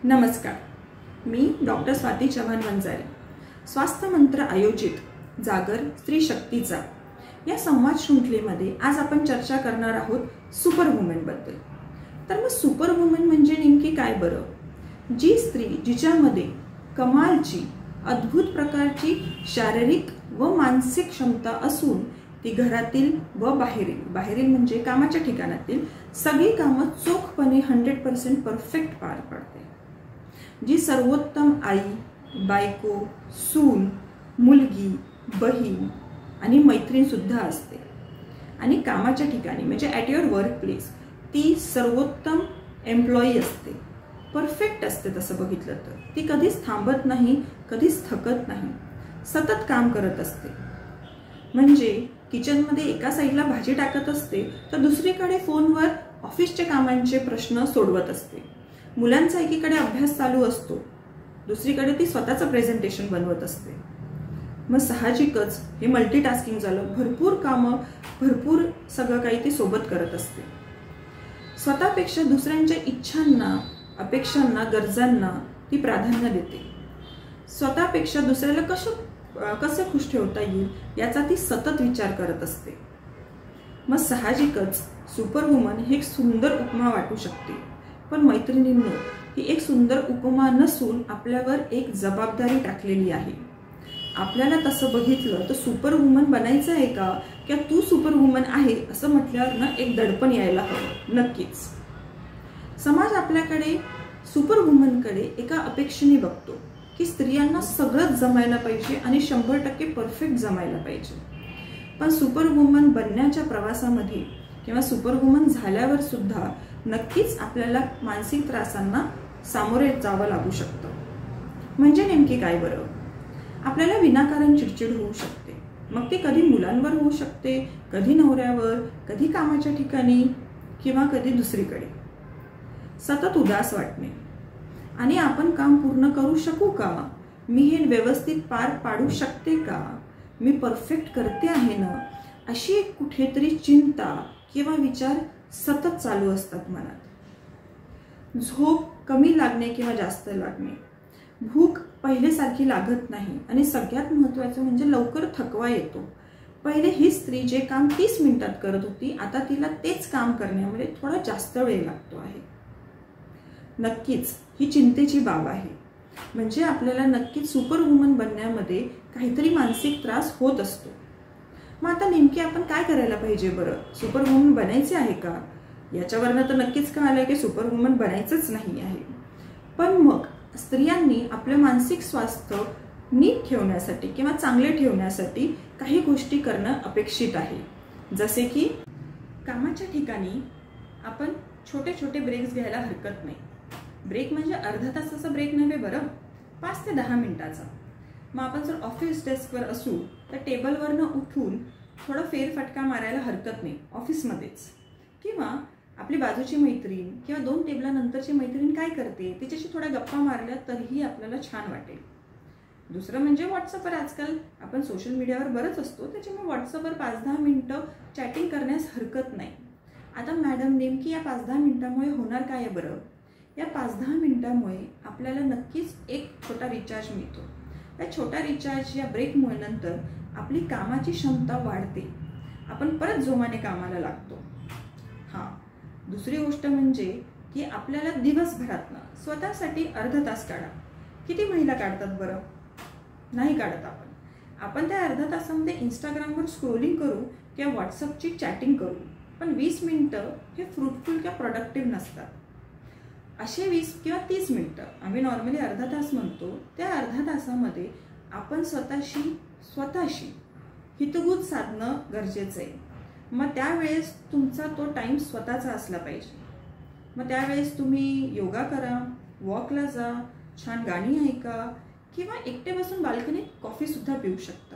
नमस्कार, मी डॉक्टर स्वाती चव्हाण वंजारे. स्वास्थ्य मंत्र आयोजित जागर स्त्री शक्तीचा या संवाद शृंखलेमध्ये आज आपण चर्चा करणार आहोत सुपर वुमेन बद्दल. तर मग सुपर वुमेन म्हणजे नेमकी काय बरं? जी स्त्री जिच्यामध्ये कमालची अद्भुत प्रकारची शारीरिक व मानसिक क्षमता असून ती घरातील व बाहेरील म्हणजे कामाच्या ठिकाणातील सगळी कामं चोखपणे 100% परफेक्ट पार पडते. जी सर्वोत्तम आई, बायको, सून, मुलगी, बहीण आणि मैत्रीण सुद्धा असते. आणि कामाच्या ठिकाणी म्हणजे ॲट युअर वर्क प्लेस ती सर्वोत्तम एम्प्लॉई असते, परफेक्ट असते. तसं बघितलं तर ती कधीच थांबत नाही, कधीच थकत नाही, सतत काम करत असते. म्हणजे किचनमध्ये एका साईडला भाजी टाकत असते तर दुसरीकडे फोनवर ऑफिसच्या कामांचे प्रश्न सोडवत असते. मुलांचा एकीकडे अभ्यास चालू असतो, दुसरीकडे ती स्वतःचं प्रेझेंटेशन बनवत असते. मग साहजिकच हे मल्टीटास्किंग झालं. भरपूर कामं, भरपूर सगळं काही ती सोबत करत असते. स्वतःपेक्षा दुसऱ्यांच्या इच्छांना, अपेक्षांना, गरजांना ती प्राधान्य देते. स्वतःपेक्षा दुसऱ्याला कसं खुश ठेवता येईल याचा ती सतत विचार करत असते. मग साहजिकच सुपर वुमन ही एक सुंदर उपमा वाटू शकते. पण मैत्रिणींनो, ही एक सुंदर उपमा नसून आपल्यावर एक जबाबदारी टाकलेली आहे. आपल्याला तसं बघितलं तर सुपर वुमन बनायचं आहे का, किंवा तू सुपर वुमन आहे असं म्हटल्यावर ना एक दडपण यायला हवं. नक्कीच समाज आपल्याकडे सुपर वुमनकडे एका अपेक्षेने बघतो की स्त्रियांना सगळंच जमायला पाहिजे आणि 100% परफेक्ट जमायला पाहिजे. पण सुपर वुमन बनण्याच्या प्रवासामध्ये किंवा सुपर वुमन झाल्यावर सुद्धा नक्कीच आपल्याला मानसिक त्रासांना सामोरे जावं लागू शकतं. म्हणजे नेमकी काय बरं? आपल्याला विनाकारण चिडचिड होऊ शकते. मग ती कधी मुलांवर होऊ शकते, कधी नवऱ्यावर, कधी कामाच्या ठिकाणी किंवा कधी दुसरीकडे. सतत उदास वाटणे आणि आपण काम पूर्ण करू शकू का, मी हे व्यवस्थित पार पाडू शकते का, मी परफेक्ट करते आहे ना, अशी एक कुठेतरी चिंता किंवा विचार सतत चालू असतात मनात. झोप कमी लागणे किंवा जास्त लागणे, भूक पहिल्यासारखी लागत नाही आणि सगळ्यात महत्त्वाचं म्हणजे लवकर थकवा येतो. पहिले ही स्त्री जे काम 30 मिनिटात करत होती, आता तिला तेच काम करण्यामध्ये थोडा जास्त वेळ लागतो आहे. नक्कीच ही चिंतेची बाब आहे. म्हणजे आपल्याला नक्कीच सुपर वुमन बनण्यामध्ये काहीतरी मानसिक त्रास होत असतो. मग आता नेमकी आपण काय करायला पाहिजे बरं? सुपर वुमन बनायचे आहे का? याच्यावरनं तर नक्कीच कळालं की सुपर वुमन बनायचंच नाही आहे. पण मग स्त्रियांनी आपलं मानसिक स्वास्थ्य नीट ठेवण्यासाठी किंवा चांगले ठेवण्यासाठी काही गोष्टी करणं अपेक्षित आहे. जसे की कामाच्या ठिकाणी आपण छोटे छोटे ब्रेक्स घ्यायला हरकत नाही. ब्रेक म्हणजे अर्धा तासाचा ब्रेक नव्हे बरं, 5 ते 10 मिनिटाचा. मग आपण जर ऑफिस डेस्कवर असू तर टेबलवरनं उठून थोडा फेरफटका मारायला हरकत नाही ऑफिसमध्येच. किंवा आपली बाजूची मैत्रीण किंवा 2 टेबलानंतरची मैत्रीण काय करते तिच्याशी थोड्या गप्पा मारल्या तरीही आपल्याला छान वाटेल. दुसरं म्हणजे व्हॉट्सअपवर आजकाल आपण सोशल मीडियावर बरंच असतो, त्याच्यामुळे व्हॉट्सअपवर 5-10 मिनिटं चॅटिंग करण्यास हरकत नाही. आता मॅडम नेमकी या 5-10 मिनिटांमुळे होणार काय आहे बरं? या 5-10 मिनिटांमुळे आपल्याला नक्कीच एक छोटा रिचार्ज मिळतो. त्या छोट्या रिचार्ज या ब्रेकमुळे नंतर आपली कामाची क्षमता वाढते, आपण परत जोमाने कामाला लागतो. हां, दुसरी गोष्ट म्हणजे की आपल्याला दिवसभरातनं स्वतःसाठी अर्धा तास काढा. किती महिला काढतात बरं? नाही काढत आपण त्या अर्ध्या तासामध्ये इंस्टाग्रामवर स्क्रोलिंग करू किंवा व्हॉट्सअपची चॅटिंग करू. पण 20 मिनिटं हे फ्रुटफुल किंवा प्रोडक्टिव्ह नसतात. असे 20 किंवा 30 मिनिटं, आम्ही नॉर्मली अर्धा तास म्हणतो, त्या अर्ध्या तासामध्ये आपण स्वतःशी हितगुज साधणं गरजेचं आहे. मग त्यावेळेस तुमचा तो टाईम स्वतःचा असला पाहिजे. मग त्यावेळेस तुम्ही योगा करा, वॉकला जा, छान गाणी ऐका किंवा एकटे बसून बाल्कनीत कॉफीसुद्धा पिऊ शकता.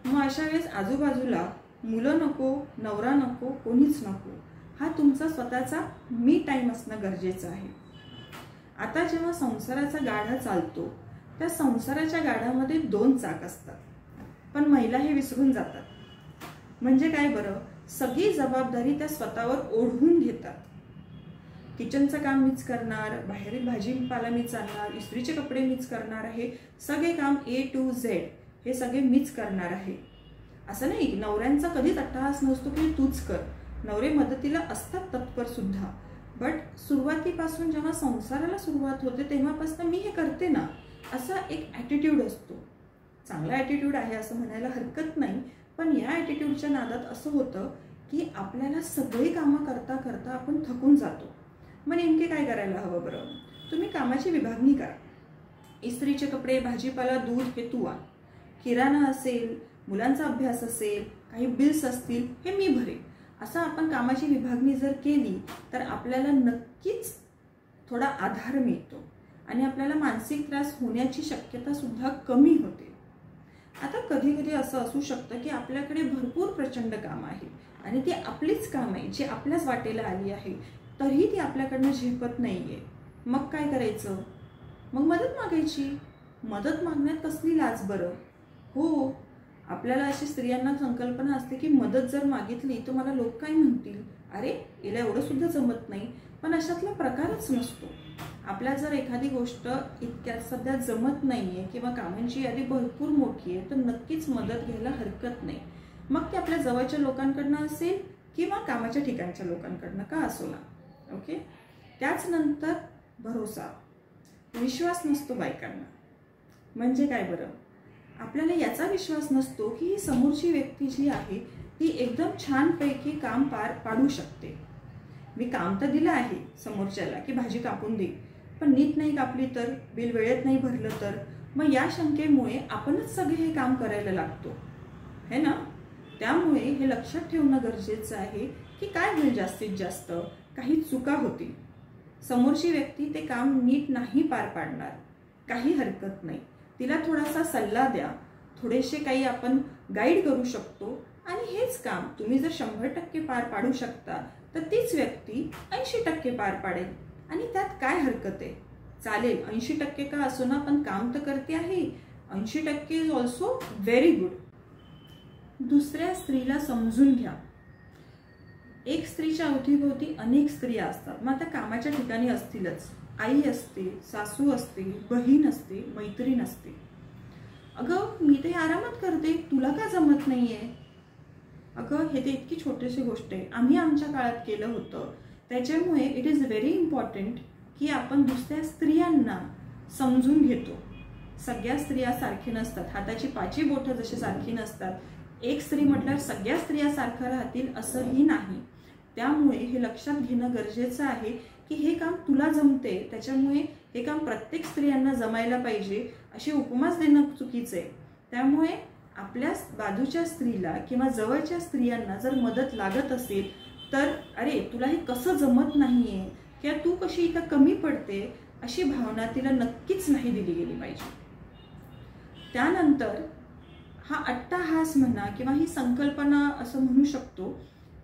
मग अशा वेळेस आजूबाजूला मुलं नको, नवरा नको, कोणीच नको. हा तुमचा स्वतःचा मी टाईम असणं गरजेचं आहे. आता जेव्हा संसाराचा गाडा चालतो त्या संसाराच्या गाड्यामध्ये 2 चाक असतात, पण महिला हे विसरून जातात. म्हणजे काय बरं? सगळी जबाबदारी त्या स्वतःवर ओढून घेतात. किचनचं काम मीच करणार, बाहेरील भाजीपाला मीच आणणार, इस्त्रीचे कपडे मीच करणार आहे, सगळे काम A to Z हे सगळे मीच करणार आहे. असं नाही, नवऱ्यांचा कधीच अट्टहास नसतो की तूच कर. नवरे मदतीला असतात तत्पर सुद्धा. बट सुरुवातीपासून जेव्हा संसाराला सुरुवात होते तेव्हापासून मी हे करते ना, असा एक ॲटिट्यूड असतो. चांगला ॲटिट्यूड आहे असं म्हणायला हरकत नाही, पण या ॲटिट्यूडच्या नादात असं होतं की आपल्याला सगळी कामं करता करता आपण थकून जातो. मग नेमके काय करायला हवं बरं? तुम्ही कामाची विभागणी करा. इस्त्रीचे कपडे, भाजीपाला, दूध हे तू आण. किराणा असेल, मुलांचा अभ्यास असेल, काही बिल्स असतील हे मी भरेन. असं आपण कामाची विभागणी जर केली तर आपल्याला नक्कीच थोडा आधार मिळतो आणि आपल्याला मानसिक त्रास होण्याची शक्यता सुद्धा कमी होते. आता कधी कधी असं असू शकतं की आपल्याकडे भरपूर प्रचंड काम आहे आणि ती आपलीच काम आहे जी आपल्याच वाटेला आली आहे, तरीही ती आपल्याकडनं झेपत नाहीये. मग काय करायचं? मग मदत मागायची. मदत मागण्यात कसली लाज बरं? हो, आपल्याला अशी स्त्रियांना संकल्पना असते की मदत जर मागितली तर मला लोक काय म्हणतील, अरे हिला एवढं सुद्धा जमत नाही. पण अशातला प्रकारच नसतो. आपल्या जर एखादी गोष्ट इतक्यात सध्या जमत नाहीये किंवा कामांची यादी भरपूर मोठी आहे तर नक्कीच मदत घ्यायला हरकत नाही. मग ते आपल्या जवळच्या लोकांकडनं असेल किंवा कामाच्या ठिकाणच्या लोकांकडनं का असो ना. ओके. त्याचनंतर भरोसा, विश्वास नसतो बायकांना. म्हणजे काय बरं? आपल्याला याचा विश्वास नसतो की ही समोरची व्यक्ती जी आहे ती एकदम छानपैकी काम पार पाडू शकते. मी काम तर दिलं आहे समोरच्याला की भाजी कापून दे, पण नीट नाही कापली तर, बिल वेळेत नाही भरलं तर, मग या शंकेमुळे आपणच सगळे हे काम करायला लागतो है ना. त्यामुळे हे लक्षात ठेवणं गरजेचं आहे की काय होईल जास्तीत जास्त, काही चुका होतील. समोरची व्यक्ती ते काम नीट नाही पार पाडणार, काही हरकत नाही. तिला थोडासा सल्ला द्या, थोडेसे काही आपण गाईड करू शकतो आणि हेच काम तुम्ही जर 100% पार पाडू शकता तर तीच व्यक्ती 80% पार पाडेल आणि त्यात काय हरकत आहे? चालेल, 80% का असो ना, पण काम तर करते आहे. 80% इज ऑल्सो व्हेरी गुड. दुसऱ्या स्त्रीला समजून घ्या. एक स्त्रीच्या अवतीभोवती अनेक स्त्रिया असतात. मग आता कामाच्या ठिकाणी असतीलच. आई असते, सासू असते, बहीण असते, मैत्रीण असते. अगं मी ते आरामात करते, तुला का जमत नाहीये? अगं हे ते इतकी छोटीशी गोष्ट आहे, आम्ही आमच्या काळात केलं होतं. त्याच्यामुळे इट इज व्हेरी इम्पॉर्टंट की आपण दुसऱ्या स्त्रियांना समजून घेतो. सगळ्या स्त्रिया सारखी नसतात, हाताची 5 बोटं जशी सारखी नसतात. एक स्त्री म्हटल्यावर सगळ्या स्त्रिया सारखं राहतील असंही नाही. त्यामुळे हे लक्षात घेणं गरजेचं आहे की हे काम तुला जमते, त्याच्यामुळे हे काम प्रत्येक स्त्रियांना जमायला पाहिजे अशी उपमाच देणं चुकीचं आहे. त्यामुळे आपल्या बाजूच्या स्त्रीला किंवा जवळच्या स्त्रियांना जर मदत लागत असेल तर अरे तुला हे कसं जमत नाहीये किंवा तू कशी इथं कमी पडते अशी भावना तिला नक्कीच नाही दिली गेली पाहिजे. त्यानंतर हा अट्टाहास म्हणा किंवा ही संकल्पना असं म्हणू शकतो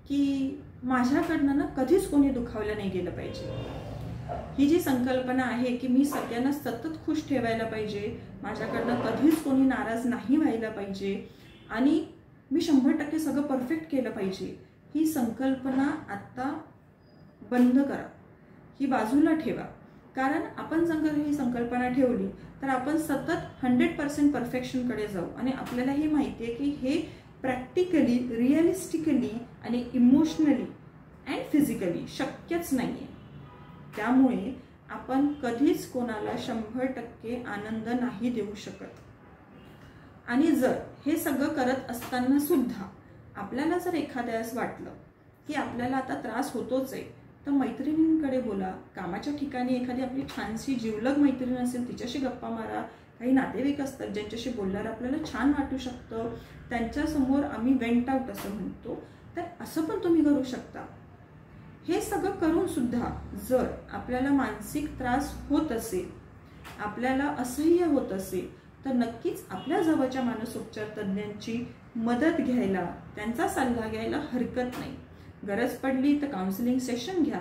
की माझ्याकडनं ना कधीच कोणी दुखावलं नाही गेलं पाहिजे. ही जी संकल्पना आहे की मी सगळ्यांना सतत खुश ठेवायला पाहिजे, माझ्याकडनं कधीच कोणी नाराज नाही व्हायला पाहिजे आणि मी 100% सगळं परफेक्ट केलं पाहिजे, ही संकल्पना आता बंद करा, ही बाजूला ठेवा. कारण आपण जर ही संकल्पना ठेवली तर आपण सतत 100% परफेक्शनकडे जाऊ आणि आपल्यालाही माहिती आहे की हे प्रॅक्टिकली, रिअलिस्टिकली आणि इमोशनली अँड फिजिकली शक्यच नाही आहे. त्यामुळे आपण कधीच कोणाला 100% आनंद नाही देऊ शकत. आणि जर हे सगळं करत असताना सुद्धा आपल्याला जर एखाद्यास वाटलं की आपल्याला आता त्रास होतोच आहे तर मैत्रिणींकडे बोला. कामाच्या ठिकाणी एखादी आपली छानशी जिवलग मैत्रीण असेल तिच्याशी गप्पा मारा. काही नातेवाईक असतात ज्यांच्याशी बोलल्यावर आपल्याला छान वाटू शकतं, त्यांच्यासमोर आम्ही वेंट आउट असं म्हणतो, तर असं पण तुम्ही करू शकता. हे सगळं करून सुद्धा जर आपल्याला मानसिक त्रास होत असेल, आपल्याला असह्य होत असेल तर नक्कीच आपल्या जवळच्या मानसोपचार तज्ज्ञांची मदत घ्यायला, त्यांचा सल्ला घ्यायला हरकत नाही. गरज पडली तर काउन्सिलिंग सेशन घ्या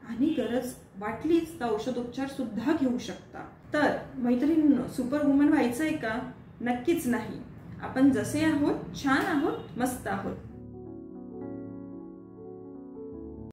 आणि गरज वाटलीच तर औषधोपचार सुद्धा घेऊ शकता. तर मैत्रिणींनो, सुपरवुमन व्हायचंय का? नक्कीच नाही. आपण जसे आहोत, छान आहोत, मस्त आहोत.